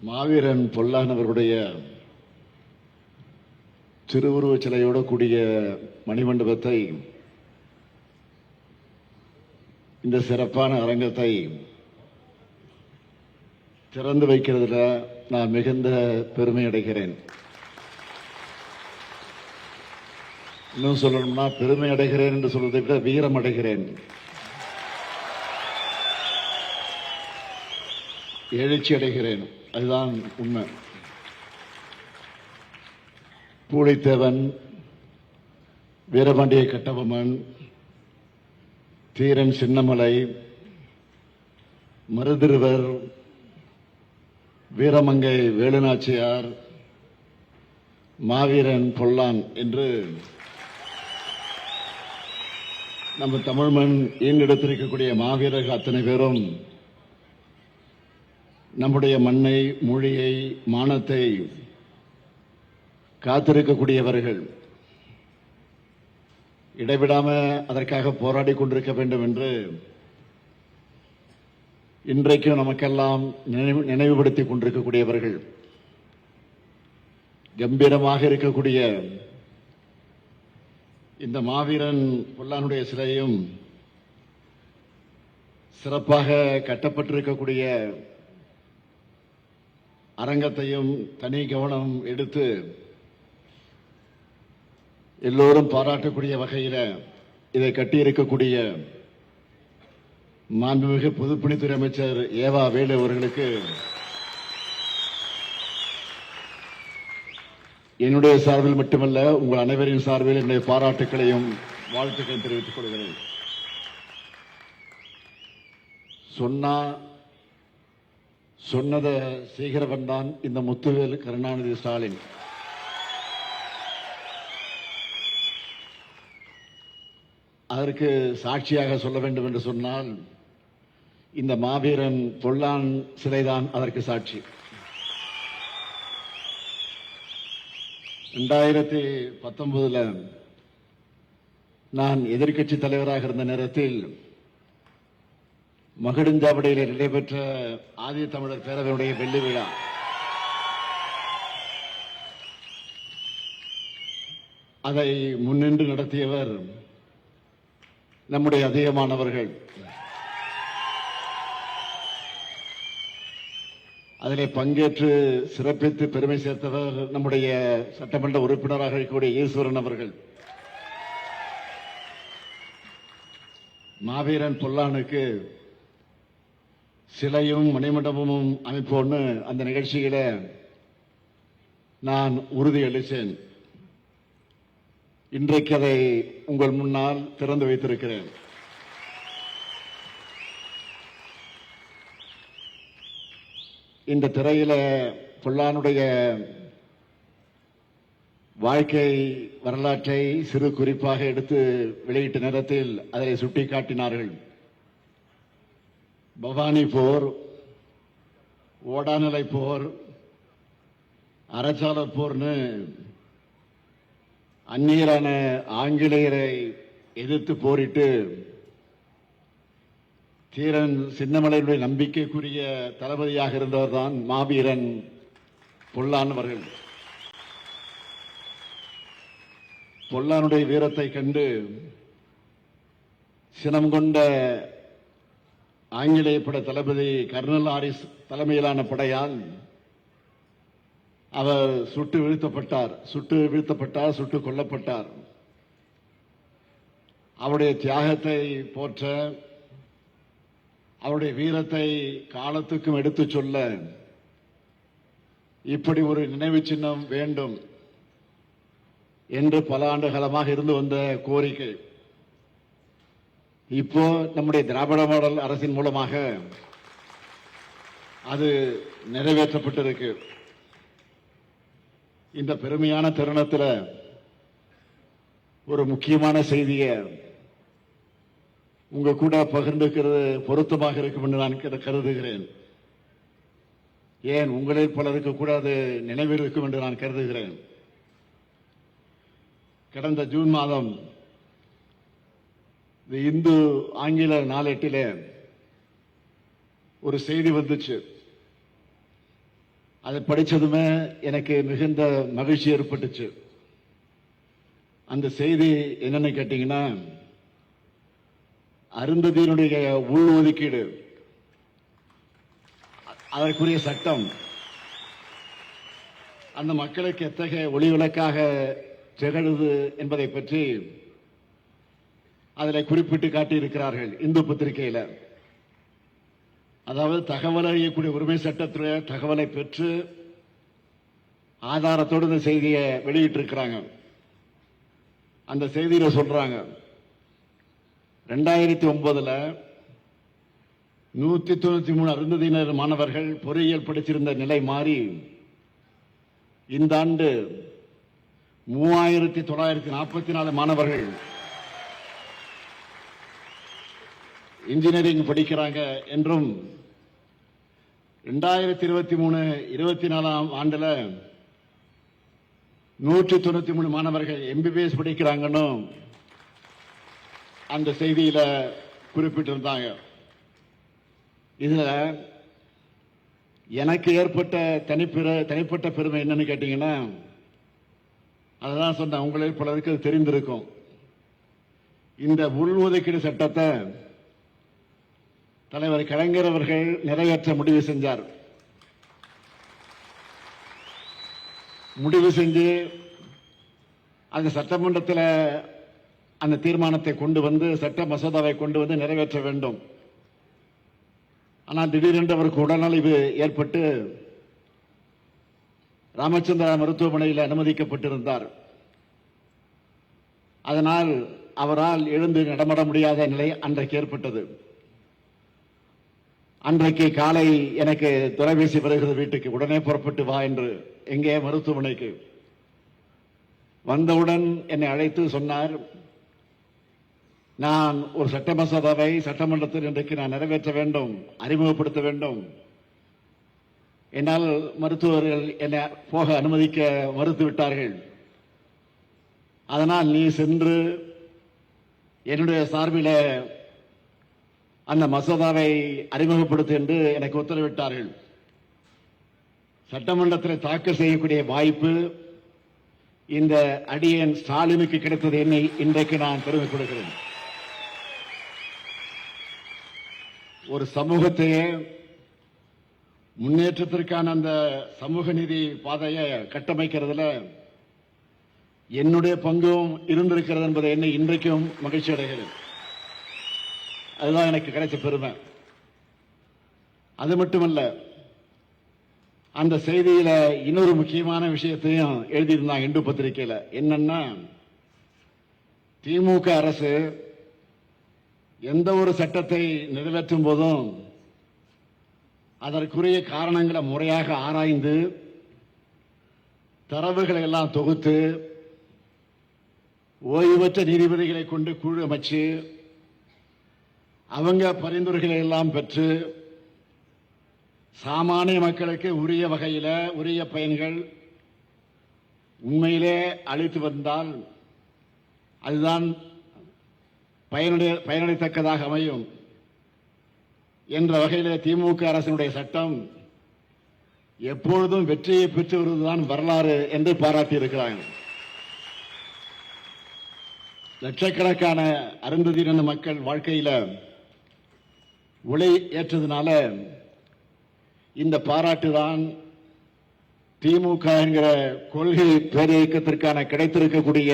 மாவீரன் பொல்லான் அவர்களுடைய திருவுருவச் சிலையோடு கூடிய மணிமண்டபத்தை, இந்த சிறப்பான அரங்கத்தை திறந்து வைக்கிறதுல நான் மிகுந்த பெருமை அடைகிறேன். இன்னும் சொல்லணும்னா பெருமை அடைகிறேன் என்று சொல்வதை விட வீரம் அடைகிறேன். எழுச்சி அடைகிறேன். அதுதான் உண்மை. பூலித்தேவன், வீரபாண்டிய கட்டபொம்மன், தீரன் சின்னமலை, மருதிருவர், வீரமங்கை வேலுநாச்சியார், மாவீரன் பொல்லான் என்று நம்ம தமிழ் மண் ஈண்டெடுத்திருக்கக்கூடிய மாவீரர்கள் அத்தனை பேரும் நம்முடைய மண்ணை, மொழியை, மானத்தை காத்திருக்கக்கூடியவர்கள். இடைவிடாம அதற்காக போராடி கொண்டிருக்க வேண்டும் என்று இன்றைக்கும் நமக்கெல்லாம் நினைவுபடுத்திக் கொண்டிருக்கக்கூடியவர்கள். கம்பீரமாக இருக்கக்கூடிய இந்த மாவீரன் பொல்லானுடைய சிலையும் சிறப்பாக கட்டப்பட்டிருக்கக்கூடிய அரங்கத்தையும் தனி கவனம் எடுத்து எல்லோரும் பாராட்டக்கூடிய வகையில் இதை கட்டியிருக்கக்கூடிய மாண்புமிகு பொதுப்பணித்துறை அமைச்சர் ஏவா வேலு அவர்களுக்கு என்னுடைய சார்பில் மட்டுமல்ல, உங்கள் அனைவரின் சார்பில் என்னுடைய பாராட்டுக்களையும் வாழ்த்துக்களையும் தெரிவித்துக் கொள்கிறேன். சொன்னதை செய்கிறவன் தான் இந்த முத்துவேல் கருணாநிதி ஸ்டாலின். அதற்கு சாட்சியாக சொல்ல வேண்டும் என்று சொன்னால் இந்த மாவீரன் பொல்லான் சிலைதான் அதற்கு சாட்சி. 2019 நான் எதிர்க்கட்சி தலைவராக இருந்த நேரத்தில் மகிழுஞ்சாவடியில் நடைபெற்ற ஆதி தமிழர் பேரவையுடைய வெள்ளி விழா, அதை முன்னின்று நடத்தியவர் நம்முடைய அதிகமானவர்கள். அதிலே பங்கேற்று சிறப்பித்து பெருமை சேர்த்தவர் நம்முடைய சட்டமன்ற உறுப்பினராக இருக்கக்கூடிய ஈஸ்வரன் அவர்கள். மாவீரன் பொல்லானுக்கு சிலையும் மணிமண்டபமும் அமைப்போன்னு அந்த நிகழ்ச்சியில நான் உறுதியளித்தேன். இன்றைக்கு அதை உங்கள் முன்னால் திறந்து வைத்திருக்கிறேன். இந்த திரையில பொல்லானுடைய வாழ்க்கை வரலாற்றை சிறு குறிப்பாக எடுத்து வெளியிட்ட நேரத்தில் அதை சுட்டிக்காட்டினார்கள். பவானி போர், ஓடாநிலை போர், அறச்சாளர் போர்னு அந்நியரான ஆங்கிலேயரை எதிர்த்து போரிட்டு தீரன் சின்னமலையுடைய நம்பிக்கைக்குரிய தளபதியாக இருந்தவர் தான் மாவீரன் பொல்லான் அவர்கள். பொல்லானுடைய வீரத்தை கண்டு சினம் கொண்ட ஆங்கிலேய படை தளபதி கர்னல் ஆரிஸ் தலைமையிலான படையால் அவர் சுட்டு வீழ்த்தப்பட்டார், சுட்டுக் கொல்லப்பட்டார். அவருடைய தியாகத்தை போற்ற, அவருடைய வீரத்தை காலத்துக்கும் எடுத்துச் சொல்ல இப்படி ஒரு நினைவு சின்னம் வேண்டும் என்று பல ஆண்டு காலமாக இருந்து வந்த கோரிக்கை இப்போ நம்முடைய திராவிட மாடல் அரசின் மூலமாக அது நிறைவேற்றப்பட்டிருக்கு. இந்த பெருமையான தருணத்தில் ஒரு முக்கியமான செய்தியை உங்க கூட பகிர்ந்துக்கிறது பொருத்தமாக இருக்கும் என்று நான் கருதுகிறேன். ஏன் உங்களில் பலருக்கு கூட அது நினைவில் இருக்கும் என்று நான் கருதுகிறேன். கடந்த ஜூன் மாதம் இந்து ஆங்கில நாளேட்டிலே ஒரு செய்தி வந்துச்சு. அதை படிச்சதுமே எனக்கு மிகுந்த மகிழ்ச்சி ஏற்பட்டுச்சு. அந்த செய்தி என்னன்னு கேட்டீங்கன்னா, அருந்ததியினுடைய உள் ஒதுக்கீடு, அதற்குரிய சட்டம் அந்த மக்களுக்கு எத்தகைய ஒளிவிளக்காக திகழுது என்பதை பற்றி அதில் குறிப்பிட்டு காட்டியிருக்கிறார்கள் இந்து பத்திரிகையில். அதாவது தகவல் அறியக்கூடிய உரிமை சட்டத்தில் தகவலை பெற்று ஆதாரத்தோடு இந்த செய்தியை வெளியிட்டிருக்கிறாங்க. அந்த செய்தியில சொல்றாங்க, 2009 193 அருந்ததியினர் மாணவர்கள் பொறியியல் படிச்சிருந்த நிலை மாறி இந்த ஆண்டு 3944 மாணவர்கள் இன்ஜினியரிங் படிக்கிறாங்க என்றும் 2023-24 ஆண்டுல 193 மாணவர்கள் MBBS படிக்கிறாங்கன்னு அந்த செய்தியில குறிப்பிட்டிருந்தாங்க. இதுல எனக்கு ஏற்பட்ட தனிப்பட்ட பெருமை என்னன்னு கேட்டீங்கன்னா, அதான் சொன்ன உங்களில் பலருக்கு அது தெரிந்திருக்கும். இந்த உள்ஒதுக்கீடு சட்டத்தை தலைவர் கலைஞர் அவர்கள் நிறைவேற்ற முடிவு செஞ்சார். முடிவு செஞ்சு அந்த சட்டமன்றத்தில் அந்த தீர்மானத்தை கொண்டு வந்து, சட்ட மசோதாவை கொண்டு வந்து நிறைவேற்ற வேண்டும். ஆனால் திடீரென்று அவருக்கு உடல்நலிவு ஏற்பட்டு ராமச்சந்திரா மருத்துவமனையில் அனுமதிக்கப்பட்டிருந்தார். அதனால் அவரால் எழுந்து நடமாட முடியாத நிலை அன்றைக்கு ஏற்பட்டது. அன்றைக்கு காலை எனக்கு தொலைபேசி வருகிறது வீட்டுக்கு, உடனே புறப்பட்டு வா என்று. எங்கே? மருத்துவமனைக்கு. வந்தவுடன் என்னை அழைத்து சொன்னார், நான் ஒரு சட்ட மசோதாவை சட்டமன்றத்தில் இன்றைக்கு நான் நிறைவேற்ற வேண்டும், அறிமுகப்படுத்த வேண்டும். என்னால் மருத்துவர்கள் என்னை போக அனுமதிக்க மறுத்துவிட்டார்கள். அதனால் நீ சென்று என்னுடைய சார்பில் அந்த மசோதாவை அறிமுகப்படுத்து என்று எனக்கு உத்தரவிட்டார்கள். சட்டமன்றத்தில் தாக்கல் செய்யக்கூடிய வாய்ப்பு இந்த அடியேன் ஸ்டாலினுக்கு கிடைத்தது என்னை இன்றைக்கு நான் பெருமை கொடுக்கிறேன். ஒரு சமூகத்தையே முன்னேற்றத்திற்கான அந்த சமூக நீதி பாதையை கட்டமைக்கிறதுல என்னுடைய பங்கும் இருந்திருக்கிறது என்பதை என்னை இன்றைக்கும் மகிழ்ச்சி அடைகிறேன். அதுதான் எனக்கு கிடைச்ச பெருமை. அது மட்டுமல்ல, அந்த செய்தியில இன்னொரு முக்கியமான விஷயத்தையும் எழுதியிருந்தாங்க இந்து பத்திரிகையில. என்னன்னா, திமுக அரசு எந்த ஒரு சட்டத்தை நிறைவேற்றும் போதும் அதற்குரிய காரணங்களை முறையாக ஆராய்ந்து தரவுகளை எல்லாம் தொகுத்து ஓய்வு பெற்ற நீதிபதிகளை கொண்டு குழு அமைச்சு அவங்க பரிந்துரைகளை எல்லாம் பெற்று சாமானிய மக்களுக்கு உரிய வகையில் உரிய பயன்கள் உண்மையிலே அளித்து வந்தால் அதுதான் பயனளித்தக்கதாக அமையும் என்ற வகையில் திமுக அரசினுடைய சட்டம் எப்பொழுதும் வெற்றியை பெற்று வருவதுதான் வரலாறு என்று பாராட்டியிருக்கிறாங்க. லட்சக்கணக்கான அருந்ததியின மக்கள் வாழ்க்கையில உலை ஏற்றதுனால இந்த பாராட்டு தான் திமுக என்கிற கொள்கை பேரியக்கத்திற்கான கிடைத்திருக்கக்கூடிய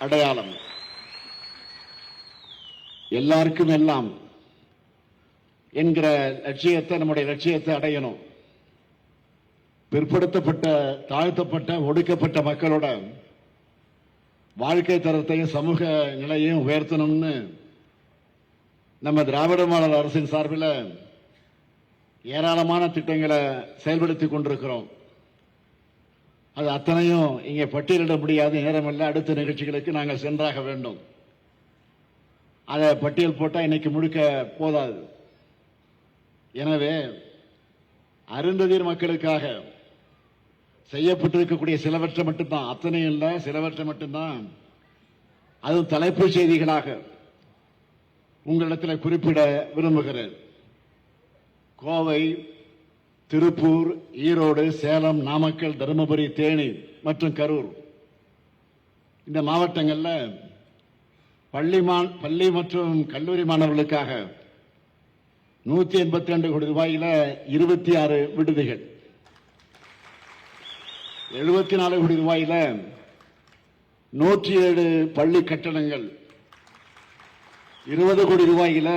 அடையாளம். எல்லாருக்கும் எல்லாம் என்கிற லட்சியத்தை, நம்முடைய லட்சியத்தை அடையணும். பிற்படுத்தப்பட்ட, தாழ்த்தப்பட்ட, ஒடுக்கப்பட்ட மக்களோட வாழ்க்கை தரத்தையும் சமூக நிலையையும் உயர்த்தணும்னு நம்ம திராவிட மாடல் அரசின் சார்பில் ஏராளமான திட்டங்களை செயல்படுத்திக் கொண்டிருக்கிறோம். அது அத்தனையும் இங்கே பட்டியலிட முடியாத நேரமல்ல. அடுத்த நிகழ்ச்சிகளுக்கு நாங்கள் சென்றாக வேண்டும். அதை பட்டியல் போட்டால் இன்னைக்கு முழுக்க போதாது. எனவே அருந்ததியர் மக்களுக்காக செய்யப்பட்டிருக்கக்கூடிய சிலவற்றை மட்டும்தான், அத்தனையும் இல்லை, சிலவற்றை மட்டும்தான், அதுவும் தலைப்புச் செய்திகளாக உங்களிடத்தில் குறிப்பிட விரும்புகிறேன். கோவை திருப்பூர், ஈரோடு, சேலம், நாமக்கல், தருமபுரி, தேனி மற்றும் கரூர் இந்த மாவட்டங்களில் பள்ளி மற்றும் கல்லூரி மாணவர்களுக்காக 182 கோடி ரூபாயில 26 விடுதிகள், 74 கோடி ரூபாயில 107 பள்ளி கட்டடங்கள், 20 கோடி ரூபாயில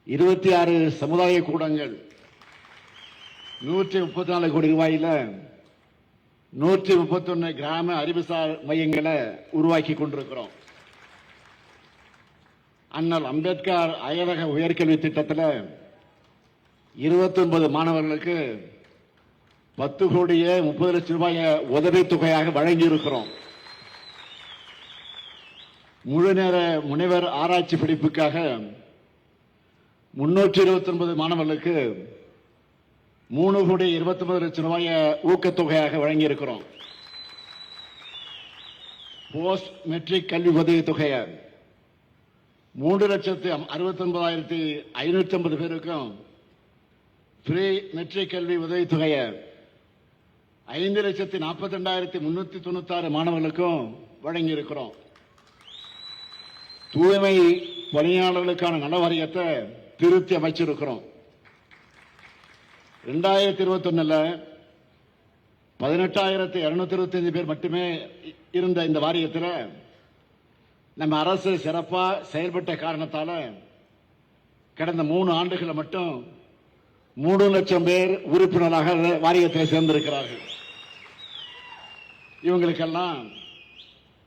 26 சமுதாய கூடங்கள், 134 கோடி ரூபாயில 131 கிராம அறிவுசார் மையங்களை உருவாக்கி கொண்டிருக்கிறோம். அண்ணல் அம்பேத்கர் அயலக உயர்கல்வி திட்டத்தில் 29 மாணவர்களுக்கு 10 கோடியே 30 லட்சம் ரூபாய் உதவித்தொகையாக வழங்கி இருக்கிறோம். முழுநேர முனைவர் ஆராய்ச்சி படிப்புக்காக 329 மாணவர்களுக்கு 3 கோடி 29 லட்சம் ரூபாய் ஊக்கத்தொகையாக வழங்கி இருக்கிறோம். போஸ்ட் மெட்ரிக் கல்வி உதவித்தொகையை 3,69,550 பேருக்கும், ப்ரீ மெட்ரிக் கல்வி உதவித்தொகையை 5,42,396 மாணவர்களுக்கும் வழங்கி இருக்கிறோம். தூய்மை பணியாளர்களுக்கான நல வாரியத்தை திருத்தி அமைச்சிருக்கிறோம். 2021 18,225 பேர் மட்டுமே இருந்த இந்த வாரியத்தில் நம்ம அரசு சிறப்பா செயல்பட்ட காரணத்தால கடந்த 3 ஆண்டுகளை மட்டும் 3 லட்சம் பேர் உறுப்பினராக வாரியத்தில் சேர்ந்திருக்கிறார்கள். இவங்களுக்கெல்லாம்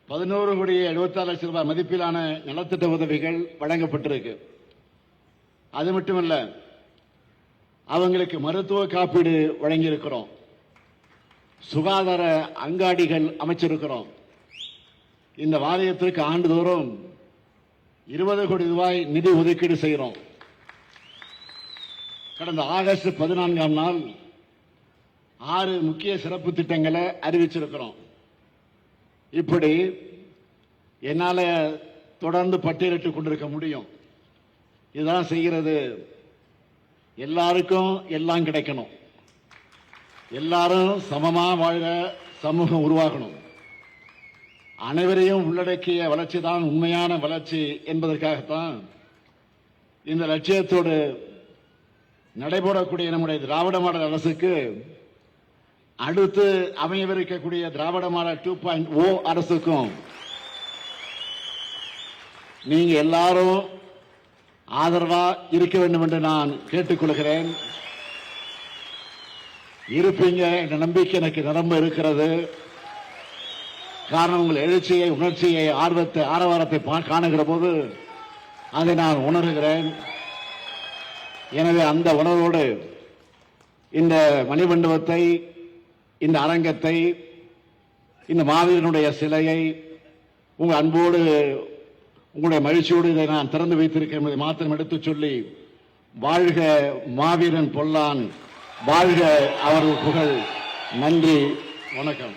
11 கோடி 76 லட்சம் ரூபாய் மதிப்பிலான நலத்திட்ட உதவிகள் வழங்கப்பட்டிருக்கு. அது மட்டுமல்ல, அவங்களுக்கு மருத்துவ காப்பீடு வழங்கியிருக்கிறோம். சுகாதார அங்காடிகள் அமைச்சிருக்கிறோம். இந்த வாரியத்திற்கு ஆண்டுதோறும் 20 கோடி ரூபாய் நிதி ஒதுக்கீடு செய்கிறோம். கடந்த ஆகஸ்ட் 14ஆம் நாள் 6 முக்கிய சிறப்பு திட்டங்களை அறிவிச்சிருக்கிறோம். இப்படி என்னால தொடர்ந்து பட்டியலிட்டுக் கொண்டிருக்க முடியும். இதுதான் செய்கிறது. எல்லாருக்கும் எல்லாம் கிடைக்கணும், எல்லாரும் சமமா வாழ சமூகம் உருவாகணும், அனைவரையும் உள்ளடக்கிய வளர்ச்சி தான் உண்மையான வளர்ச்சி என்பதற்காகத்தான் இந்த லட்சியத்தோடு நடைபெறக்கூடிய நம்முடைய திராவிட மாடல் அரசுக்கு அடுத்து அமையவிருக்கக்கூடிய திராவிட மாடல் 2.0 அரசுக்கும் நீங்க எல்லாரும் ஆதரவா இருக்க வேண்டும் என்று நான் கேட்டுக்கொள்கிறேன். இருப்பீங்க என்ற நம்பிக்கை எனக்கு நிரம்ப இருக்கிறது. காரணம், உங்கள் எழுச்சியை, உணர்ச்சியை, ஆர்வத்தை, ஆரவாரத்தை காணுகிற போது அதை நான் உணர்கிறேன். எனவே அந்த உணர்வோடு இந்த மணிமண்டபத்தை, இந்த அரங்கத்தை, இந்த மாவீரனுடைய சிலையை உங்கள் அன்போடு, உங்களுடைய மகிழ்ச்சியோடு இதை நான் திறந்து வைத்திருக்கேன் என்பதை மாத்திரம் எடுத்துச் சொல்லி, வாழ்க மாவீரன் பொல்லான், வாழ்க அவர்கள் புகழ். நன்றி, வணக்கம்.